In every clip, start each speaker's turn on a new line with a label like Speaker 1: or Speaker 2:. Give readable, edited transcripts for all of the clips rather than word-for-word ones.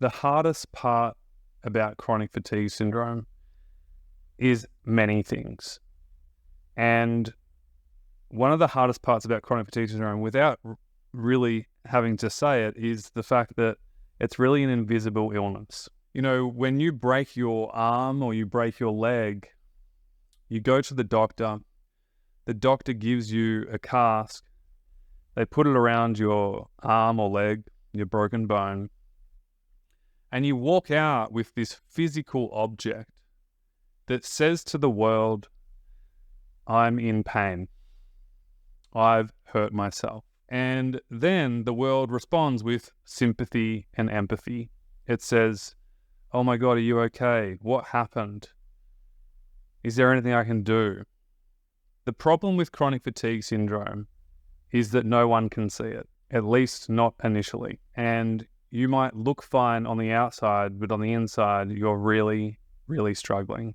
Speaker 1: The hardest part about chronic fatigue syndrome is many things. And one of the hardest parts about chronic fatigue syndrome, without really having to say it, is the fact that it's really an invisible illness. You know, when you break your arm or you break your leg, you go to the doctor gives you a cast, they put it around your arm or leg, your broken bone, and you walk out with this physical object that says to the world, I'm in pain. I've hurt myself. And then the world responds with sympathy and empathy. It says, oh my God, are you okay? What happened? Is there anything I can do? The problem with chronic fatigue syndrome is that no one can see it, at least not initially. And you might look fine on the outside, but on the inside, you're really, really struggling.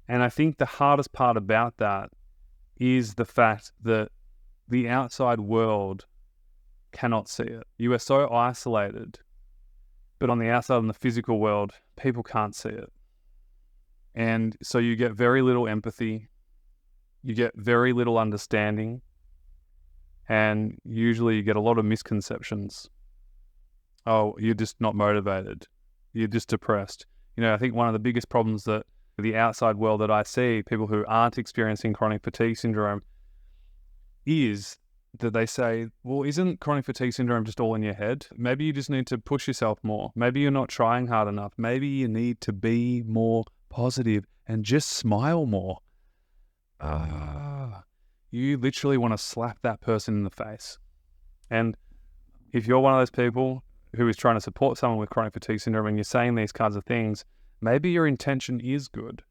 Speaker 1: And I think the hardest part about that is the fact that the outside world cannot see it. You are so isolated, but on the outside, in the physical world, people can't see it. And so you get very little empathy, you get very little understanding, and usually you get a lot of misconceptions. Oh, you're just not motivated. You're just depressed. You know, I think one of the biggest problems that the outside world that I see, people who aren't experiencing chronic fatigue syndrome, is that they say, well, isn't chronic fatigue syndrome just all in your head? Maybe you just need to push yourself more. Maybe you're not trying hard enough. Maybe you need to be more positive and just smile more. You literally want to slap that person in the face. And if you're one of those people who is trying to support someone with chronic fatigue syndrome and you're saying these kinds of things, maybe your intention is good,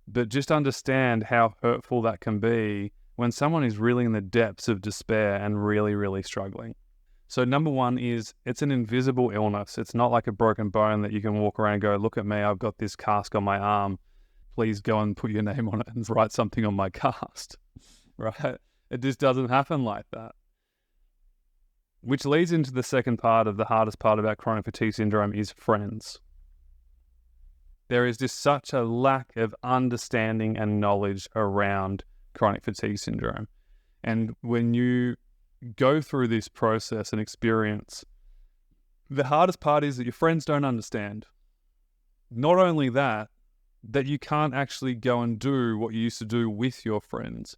Speaker 1: but just understand how hurtful that can be when someone is really in the depths of despair and really, really struggling. So number one is it's an invisible illness. It's not like a broken bone that you can walk around and go, look at me, I've got this cast on my arm. Please go and put your name on it and write something on my cast, right? It just doesn't happen like that. Which leads into the second part of the hardest part about chronic fatigue syndrome is friends. There is just such a lack of understanding and knowledge around chronic fatigue syndrome. And when you go through this process and experience, the hardest part is that your friends don't understand. Not only that you can't actually go and do what you used to do with your friends.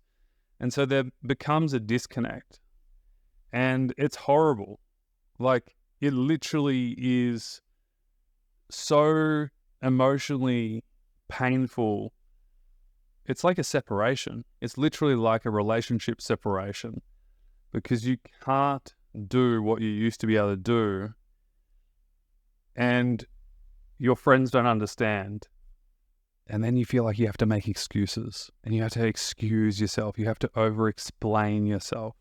Speaker 1: And so there becomes a disconnect. And it's horrible. Like, it literally is so emotionally painful. It's like a separation. It's literally like a relationship separation because you can't do what you used to be able to do and your friends don't understand. And then you feel like you have to make excuses and you have to excuse yourself. You have to over-explain yourself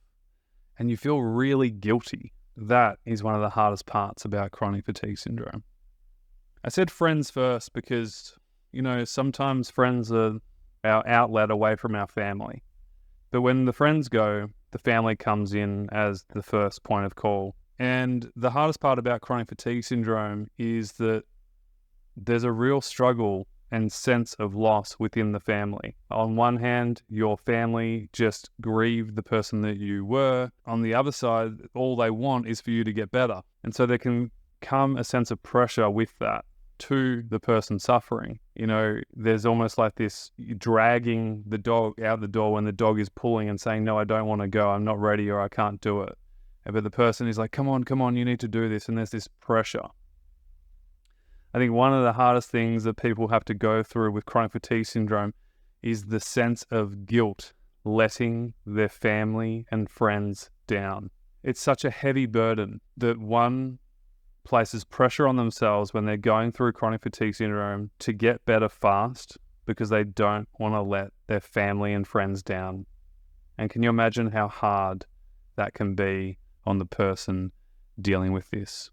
Speaker 1: and you feel really guilty. That is one of the hardest parts about chronic fatigue syndrome. I said friends first because, you know, sometimes friends are our outlet away from our family. But when the friends go, the family comes in as the first point of call. And the hardest part about chronic fatigue syndrome is that there's a real struggle and sense of loss within the family. On one hand, your family just grieved the person that you were. On the other side, all they want is for you to get better. And so there can come a sense of pressure with that to the person suffering. You know, there's almost like this dragging the dog out the door when the dog is pulling and saying, no, I don't want to go, I'm not ready, or I can't do it. But the person is like, come on, you need to do this. And there's this pressure. I think one of the hardest things that people have to go through with chronic fatigue syndrome is the sense of guilt, letting their family and friends down. It's such a heavy burden that one places pressure on themselves when they're going through chronic fatigue syndrome to get better fast because they don't want to let their family and friends down. And can you imagine how hard that can be on the person dealing with this?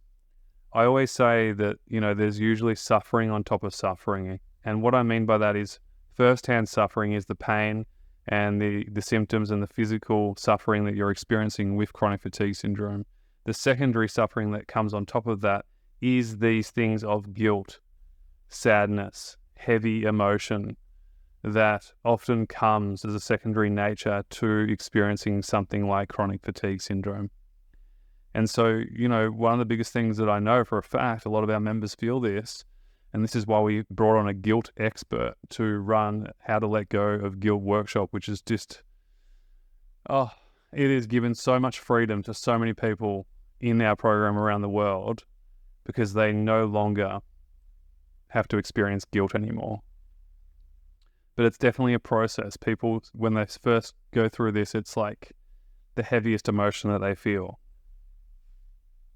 Speaker 1: I always say that, you know, there's usually suffering on top of suffering. And what I mean by that is firsthand suffering is the pain and the symptoms and the physical suffering that you're experiencing with chronic fatigue syndrome. The secondary suffering that comes on top of that is these things of guilt, sadness, heavy emotion that often comes as a secondary nature to experiencing something like chronic fatigue syndrome. And so, one of the biggest things that I know for a fact, a lot of our members feel this, and this is why we brought on a guilt expert to run How to Let Go of Guilt workshop, which is just, it has given so much freedom to so many people in our program around the world because they no longer have to experience guilt anymore. But it's definitely a process. People, when they first go through this, it's like the heaviest emotion that they feel.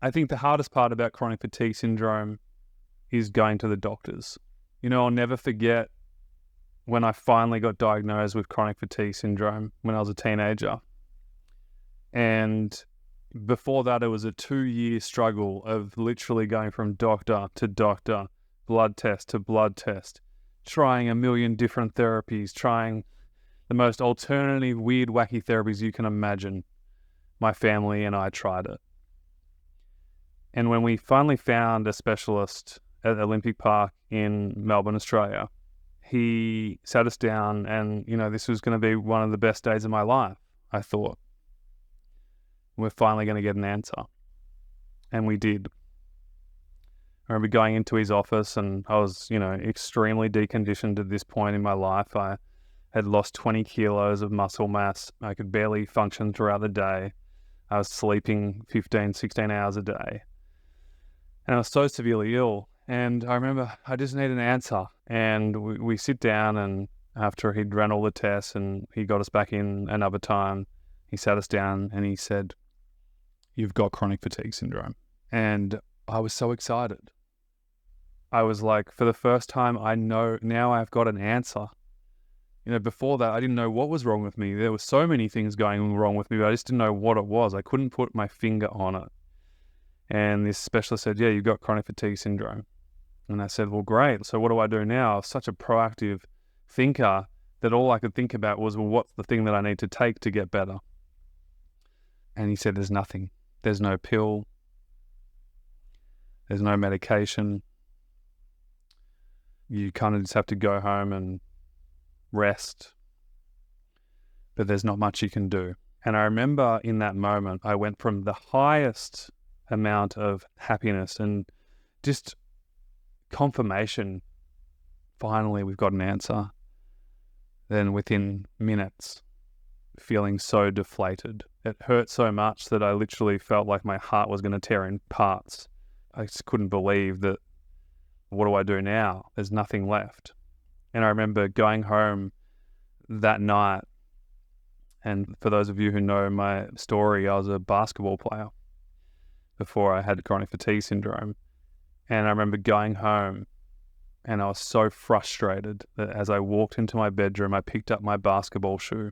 Speaker 1: I think the hardest part about chronic fatigue syndrome is going to the doctors. I'll never forget when I finally got diagnosed with chronic fatigue syndrome when I was a teenager. And before that, it was a 2-year struggle of literally going from doctor to doctor, blood test to blood test, trying a million different therapies, trying the most alternative, weird, wacky therapies you can imagine. My family and I tried it. And when we finally found a specialist at Olympic Park in Melbourne, Australia, he sat us down and, this was going to be one of the best days of my life, I thought. We're finally going to get an answer. And we did. I remember going into his office and I was, extremely deconditioned at this point in my life. I had lost 20 kilos of muscle mass. I could barely function throughout the day. I was sleeping 15, 16 hours a day. And I was so severely ill. And I remember I just needed an answer. And we sit down, and after he'd run all the tests and he got us back in another time, he sat us down and he said, "You've got chronic fatigue syndrome." And I was so excited. I was like, for the first time, I know now I've got an answer. Before that, I didn't know what was wrong with me. There were so many things going wrong with me, but I just didn't know what it was. I couldn't put my finger on it. And this specialist said, "Yeah, you've got chronic fatigue syndrome." And I said, "Well, great. So what do I do now?" I was such a proactive thinker that all I could think about was, well, what's the thing that I need to take to get better? And he said, "There's nothing. There's no pill. There's no medication. You kind of just have to go home and rest. But there's not much you can do." And I remember in that moment, I went from the highest amount of happiness and just confirmation, finally we've got an answer, then within minutes, feeling so deflated. It hurt so much that I literally felt like my heart was going to tear in parts. I just couldn't believe that. What do I do now? There's nothing left. And I remember going home that night, and for those of you who know my story, I was a basketball player before I had chronic fatigue syndrome. And I remember going home and I was so frustrated that as I walked into my bedroom, I picked up my basketball shoe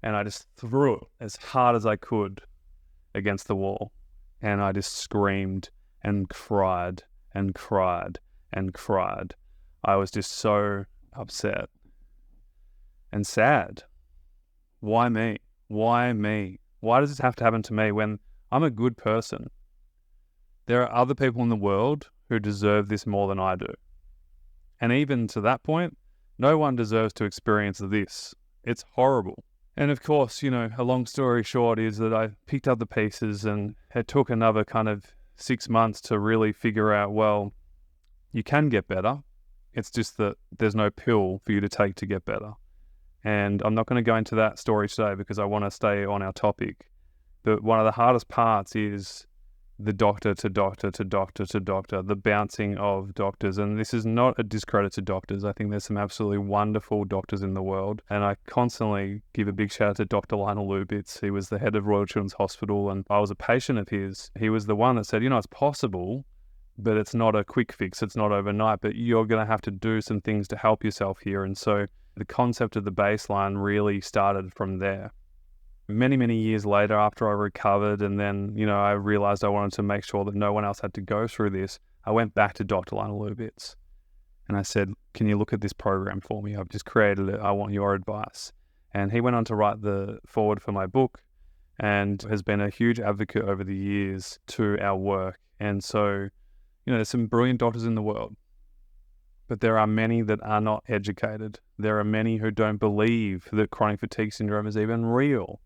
Speaker 1: and I just threw it as hard as I could against the wall. And I just screamed and cried and cried and cried. I was just so upset and sad. Why me? Why me? Why does this have to happen to me when I'm a good person? There are other people in the world who deserve this more than I do. And even to that point, no one deserves to experience this. It's horrible. And of course, a long story short is that I picked up the pieces, and it took another kind of 6 months to really figure out, well, you can get better. It's just that there's no pill for you to take to get better. And I'm not going to go into that story today because I want to stay on our topic. But one of the hardest parts is the doctor to doctor to doctor to doctor, the bouncing of doctors. And this is not a discredit to doctors. I think there's some absolutely wonderful doctors in the world. And I constantly give a big shout out to Dr. Lionel Lubitz. He was the head of Royal Children's Hospital, and I was a patient of his. He was the one that said, it's possible, but it's not a quick fix. It's not overnight, but you're going to have to do some things to help yourself here. And so the concept of the baseline really started from there. Many, many years later, after I recovered, and then, I realized I wanted to make sure that no one else had to go through this, I went back to Dr. Lionel Lubitz and I said, "Can you look at this program for me? I've just created it. I want your advice." And he went on to write the foreword for my book and has been a huge advocate over the years to our work. And so there's some brilliant doctors in the world, but there are many that are not educated. There are many who don't believe that chronic fatigue syndrome is even real.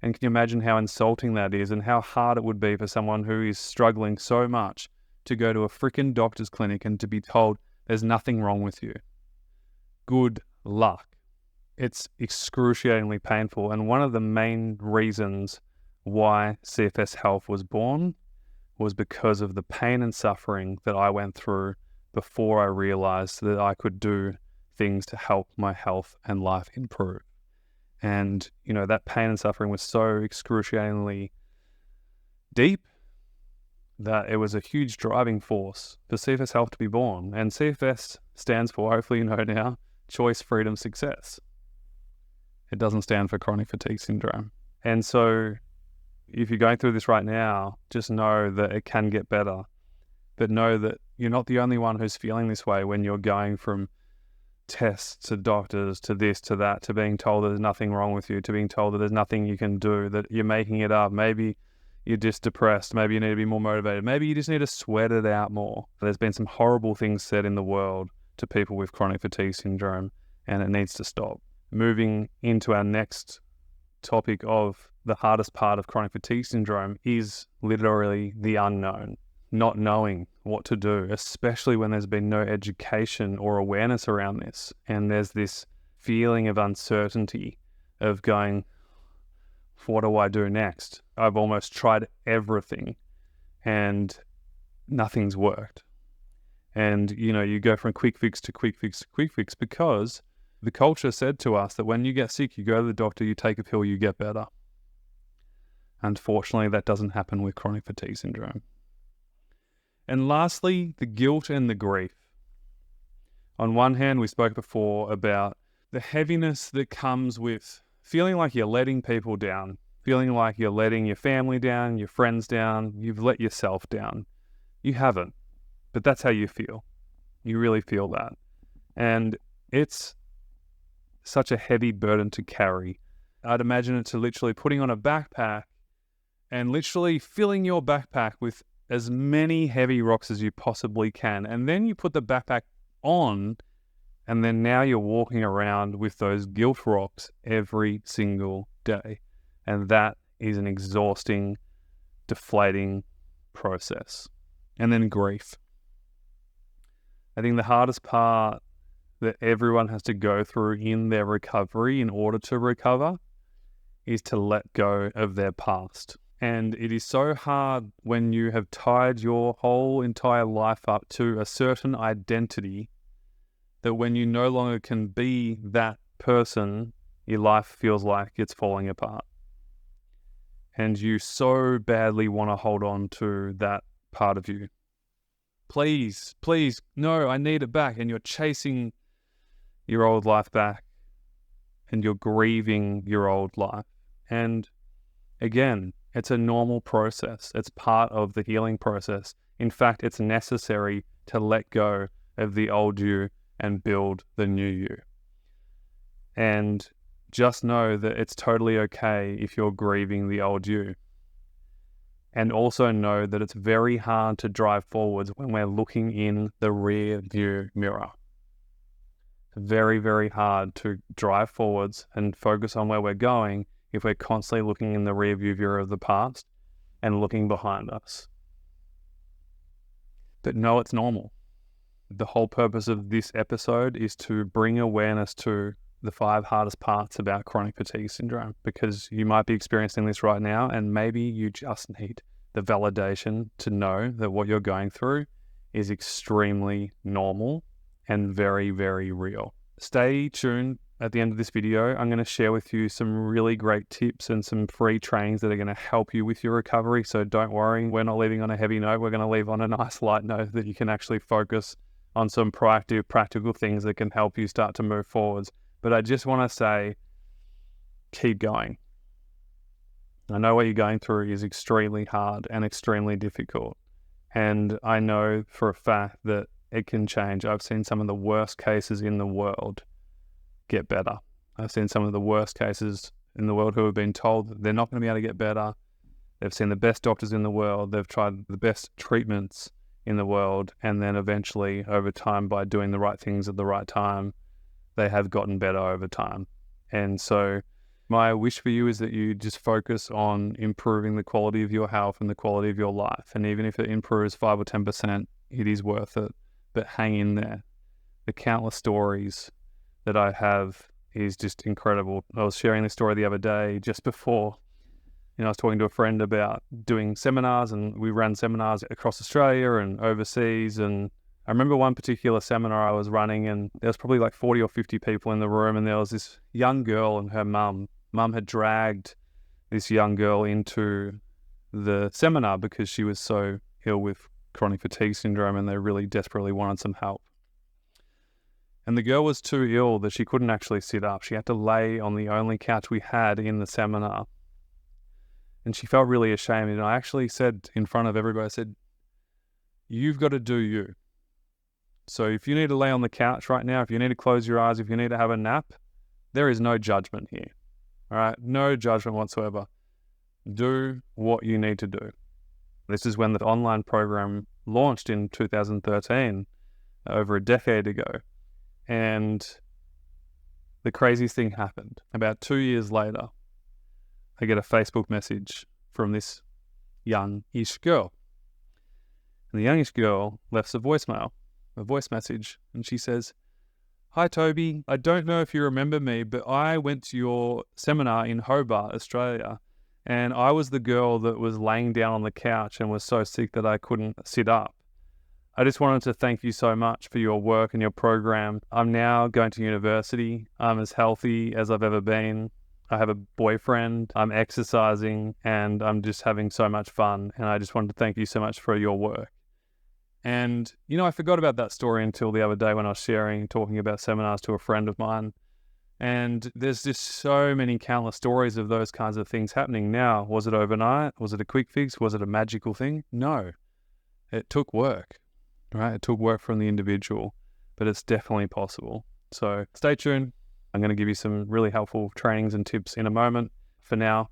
Speaker 1: And can you imagine how insulting that is and how hard it would be for someone who is struggling so much to go to a freaking doctor's clinic and to be told there's nothing wrong with you? Good luck. It's excruciatingly painful. And one of the main reasons why CFS Health was born was because of the pain and suffering that I went through before I realized that I could do things to help my health and life improve. And, that pain and suffering was so excruciatingly deep that it was a huge driving force for CFS Health to be born. And CFS stands for, hopefully you know now, Choice, Freedom, Success. It doesn't stand for chronic fatigue syndrome. And so if you're going through this right now, just know that it can get better. But know that you're not the only one who's feeling this way when you're going from tests to doctors to this to that to being told that there's nothing wrong with you, to being told that there's nothing you can do, that you're making it up. Maybe you're just depressed. Maybe you need to be more motivated. Maybe you just need to sweat it out more. There's been some horrible things said in the world to people with chronic fatigue syndrome, and it needs to stop. Moving into our next topic of the hardest part of chronic fatigue syndrome is literally the unknown. Not knowing what to do, especially when there's been no education or awareness around this. And there's this feeling of uncertainty of going, what do I do next? I've almost tried everything and nothing's worked. And, you go from quick fix to quick fix to quick fix because the culture said to us that when you get sick, you go to the doctor, you take a pill, you get better. Unfortunately, that doesn't happen with chronic fatigue syndrome. And lastly, the guilt and the grief. On one hand, we spoke before about the heaviness that comes with feeling like you're letting people down, feeling like you're letting your family down, your friends down, you've let yourself down. You haven't, but that's how you feel. You really feel that. And it's such a heavy burden to carry. I'd imagine it to literally putting on a backpack and literally filling your backpack with as many heavy rocks as you possibly can. And then you put the backpack on, and then now you're walking around with those guilt rocks every single day. And that is an exhausting, deflating process. And then grief. I think the hardest part that everyone has to go through in their recovery in order to recover is to let go of their past. And it is so hard when you have tied your whole entire life up to a certain identity that when you no longer can be that person, your life feels like it's falling apart. And you so badly want to hold on to that part of you. Please, no, I need it back. And you're chasing your old life back and you're grieving your old life. And again, it's a normal process. It's part of the healing process. In fact, it's necessary to let go of the old you and build the new you. And just know that it's totally okay if you're grieving the old you. And also know that it's very hard to drive forwards when we're looking in the rear view mirror. It's very, very hard to drive forwards and focus on where we're going if we're constantly looking in the rear view mirror of the past and looking behind us. But no, it's normal. The whole purpose of this episode is to bring awareness to the 5 hardest parts about chronic fatigue syndrome, because you might be experiencing this right now and maybe you just need the validation to know that what you're going through is extremely normal and very, very real. Stay tuned. At the end of this video, I'm going to share with you some really great tips and some free trainings that are going to help you with your recovery. So don't worry, we're not leaving on a heavy note. We're going to leave on a nice light note that you can actually focus on some proactive, practical things that can help you start to move forwards. But I just want to say, keep going. I know what you're going through is extremely hard and extremely difficult. And I know for a fact that it can change. I've seen some of the worst cases in the world get better. I've seen some of the worst cases in the world who have been told that they're not going to be able to get better. They've seen the best doctors in the world. They've tried the best treatments in the world. And then eventually, over time, by doing the right things at the right time, they have gotten better over time. And so my wish for you is that you just focus on improving the quality of your health and the quality of your life. And even if it improves 5 or 10%, it is worth it. But hang in there. The countless stories that I have is just incredible. I was sharing this story the other day just before, I was talking to a friend about doing seminars, and we ran seminars across Australia and overseas. And I remember one particular seminar I was running, and there was probably like 40 or 50 people in the room, and there was this young girl and her mum. Mum had dragged this young girl into the seminar because she was so ill with chronic fatigue syndrome, and they really desperately wanted some help. And the girl was too ill that she couldn't actually sit up. She had to lay on the only couch we had in the seminar. And she felt really ashamed. And I actually said in front of everybody, I said, you've got to do you. So if you need to lay on the couch right now, if you need to close your eyes, if you need to have a nap, there is no judgment here. All right? No judgment whatsoever. Do what you need to do. This is when the online program launched in 2013, over a decade ago. And the craziest thing happened. About 2 years later, I get a Facebook message from this youngish girl. And the youngish girl left a voice message, and she says, "Hi Toby, I don't know if you remember me, but I went to your seminar in Hobart, Australia, and I was the girl that was laying down on the couch and was so sick that I couldn't sit up. I just wanted to thank you so much for your work and your program. I'm now going to university. I'm as healthy as I've ever been. I have a boyfriend. I'm exercising, and I'm just having so much fun. And I just wanted to thank you so much for your work." And, I forgot about that story until the other day when I was talking about seminars to a friend of mine. And there's just so many countless stories of those kinds of things happening now. Was it overnight? Was it a quick fix? Was it a magical thing? No. It took work, right? It took work from the individual, but it's definitely possible. So stay tuned. I'm going to give you some really helpful trainings and tips in a moment. For now,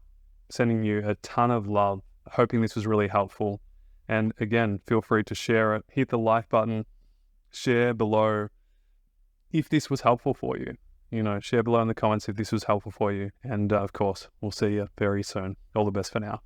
Speaker 1: sending you a ton of love, hoping this was really helpful. And again, feel free to share it. Hit the like button, share below if this was helpful for you. Share below in the comments if this was helpful for you. And of course, we'll see you very soon. All the best for now.